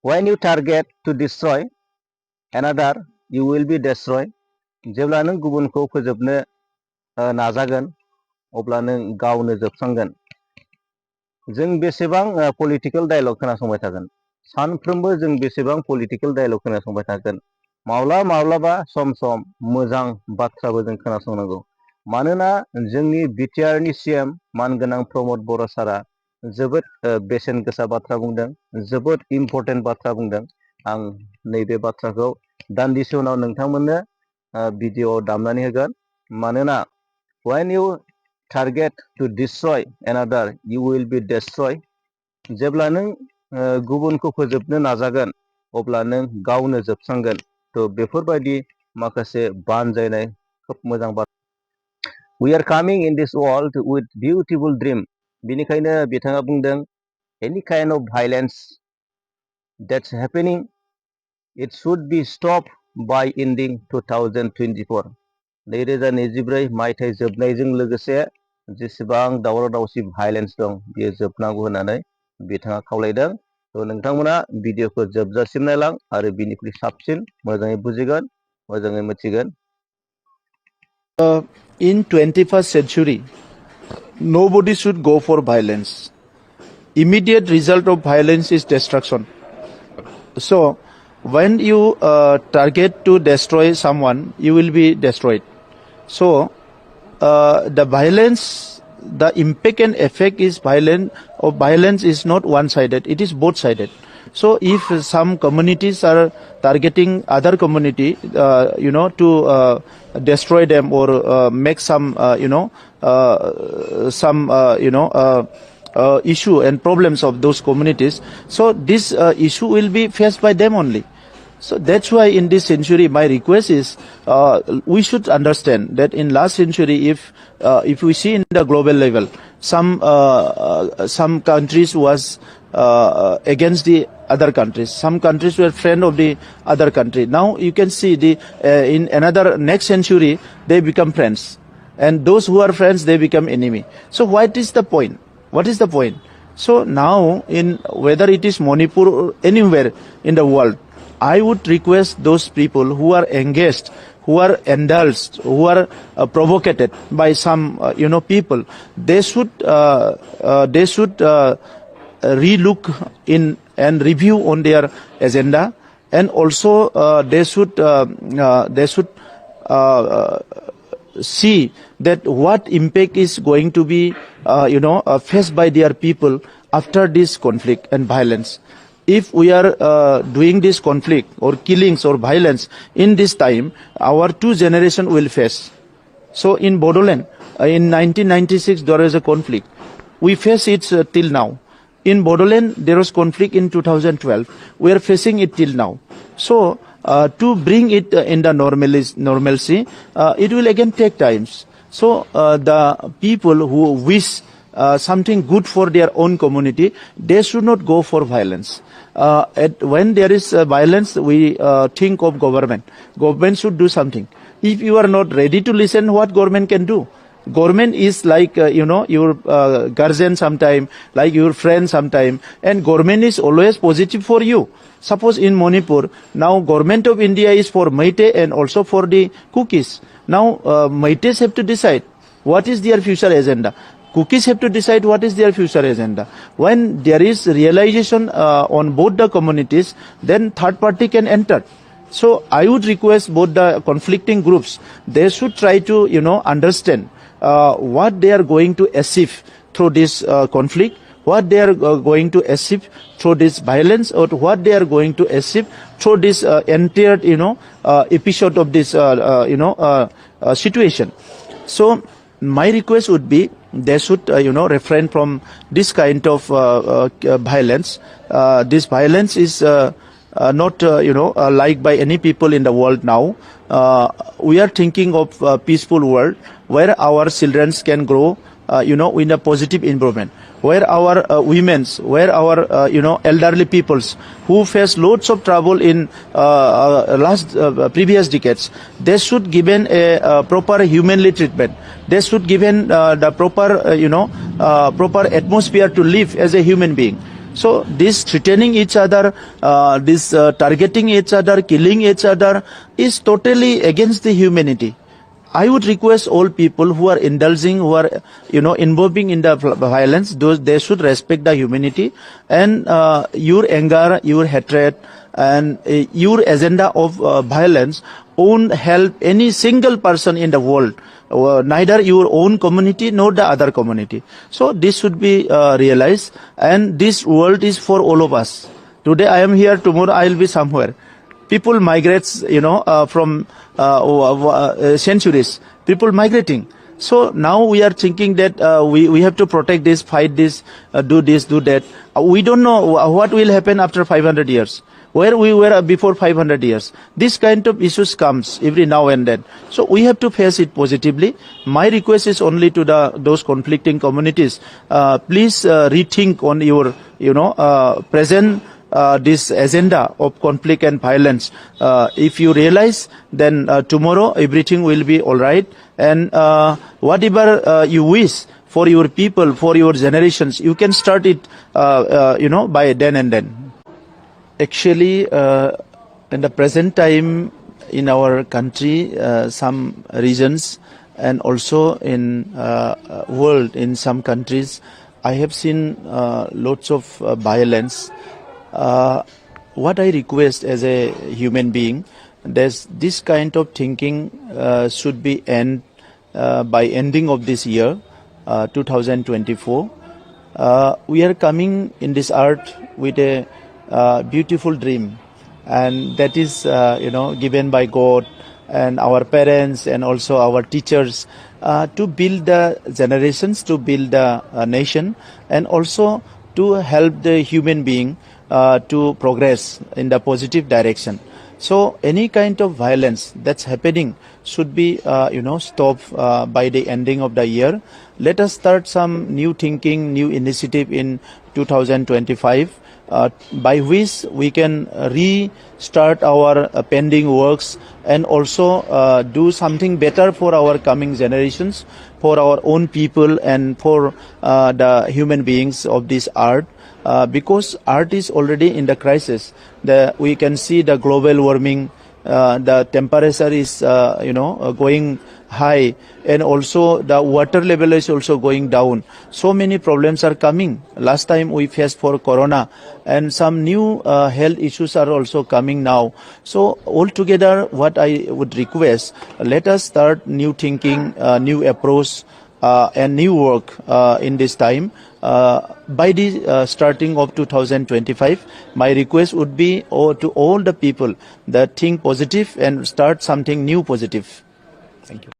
when you target to destroy another you will be destroyed जेब्ला नों गुबुनखौ फोजोबनो नाजागोन अब्ला नों गावनो जोबस्रांगोन जों बेसेबां पलिटिकल डायलग खोनासंबाय थागोन सानफ्रोमबो जों बेसेबां पलिटिकल डायलग खोनासंबाय थागोन माब्लाबा सम सम मोजां बाथ्राबो जों खोनासंनांगौ मानोना जोंनि बिटिआरनि सीएम मानगोनां प्रमद बर' सारा जोबोद बेसेन गोसा बाथ्रा बुंदों जोबोद इम्पर्टेन्ट बाथ्रा बुंदों आं नैबे बाथ्राखौ दान्दिसे उनाव नोंथांमोननो भिडिअ दामनानै होगोन मानोना when you target to destroy another you will be destroyed जेब्ला नों गुबुनखौ फोजोबनो नाजागोन अब्ला नों गावनो जोबस्रांगोन थ' बेफोरबायदि माखासे बानजायनाय खोब मोजां बाथ्रा we are coming in this world with beautiful dream बेनिखायनो बिथाङा बुंदों any kind of violence that's happening it should be stopped by ending 2024 2024 मायथाइ जोबनायजों लोगोसे जेसेबां दावराव दावसि भाइलेन्स दं बेयो जोबनांगौ होननानै बिथाङा खावलायदों थ' नोंथांमोना भिडिअखौ जोबजासिम नायलां आरो बिनिख्रुइ साबसिन मोजाङै बुजिगोन मोजाङै मिथिगोन In 21st century nobody should go for violence. Immediate result of violence is destruction. So when you target to destroy someone you will be destroyed. So the violence, the impact and effect is violent, or violence is not one-sided, it is both-sided. So if some communities are targeting other community, to destroy them or make some, issue and problems of those communities, so this issue will be faced by them only. So that's why in this century my request is we should understand that in last century if we see in the global level some countries was against the other countries, some countries were friend of the other country. Now you can see in another next century they become friends, and those who are friends they become enemy. So what is the point? What is the point? So now in whether it is Manipur or anywhere in the world, I would request those people who are engaged, who are indulged, who are provocated by some people, they should relook in and review on their agenda, and also they should see that what impact is going to be faced by their people after this conflict and violence. If we are doing this conflict or killings or violence in this time, our two generations will face. So in Bodoland, in 1996 there was a conflict. We face it till now. In Bodoland there was conflict in 2012. We are facing it till now. So to bring it in the normalcy, it will again take times. So the people who wish something good for their own community, they should not go for violence. When there is violence, we think of government. Government should do something. If you are not ready to listen, what government can do? Government is like your guardian sometime, like your friend sometime, and government is always positive for you. Suppose in Manipur, now government of India is for Meitei and also for the Kukis. Now Meiteis have to decide what is their future agenda. Kukis have to decide what is their future agenda. When there is realization on both the communities, then third party can enter. So I would request both the conflicting groups, they should try to understand what they are going to achieve through this conflict, what they are going to achieve through this violence, or what they are going to achieve through this entire episode of this situation. So my request would be they should refrain from this kind of violence. This violence is not liked by any people in the world now. We are thinking of a peaceful world where our children can grow in a positive environment, where our women's, where our elderly peoples who face loads of trouble in previous decades, they should given a proper humanly treatment. They should given the proper proper atmosphere to live as a human being. So this threatening each other, this targeting each other, killing each other is totally against the humanity. I would request all people who are indulging, who are, involving in the violence, those they should respect the humanity, and your anger, your hatred, and your agenda of violence won't help any single person in the world, neither your own community nor the other community. So this should be realized, and this world is for all of us. Today I am here, tomorrow I will be somewhere. People migrates, from centuries. People migrating. So now we are thinking that we have to protect this, fight this, do that. We don't know what will happen after 500 years. Where we were before 500 years. This kind of issues comes every now and then. So we have to face it positively. My request is only to those conflicting communities. Please rethink on your, present this agenda of conflict and violence. If you realize, then tomorrow everything will be all right. And whatever you wish for your people, for your generations, you can start it, by then and then. Actually, in the present time in our country, some regions and also in world, in some countries, I have seen lots of violence. What I request as a human being, there's this kind of thinking should be end by ending of this year, 2024. We are coming in this earth with a beautiful dream, and that is given by God and our parents and also our teachers to build the generations, to build the nation, and also to help the human being to progress in the positive direction. So any kind of violence that's happening should be stopped by the ending of the year. Let us start some new thinking, new initiative in 2025, by which we can restart our pending works and also do something better for our coming generations, for our own people, and for the human beings of this earth. Because art is already in the crisis. We can see the global warming, the temperature is going high, and also the water level is also going down. So many problems are coming. Last time we faced for corona, and some new health issues are also coming now. So altogether, what I would request, let us start new thinking, new approach, and new work in this time. By the starting of 2025, my request would be to all the people that think positive and start something new positive. Thank you.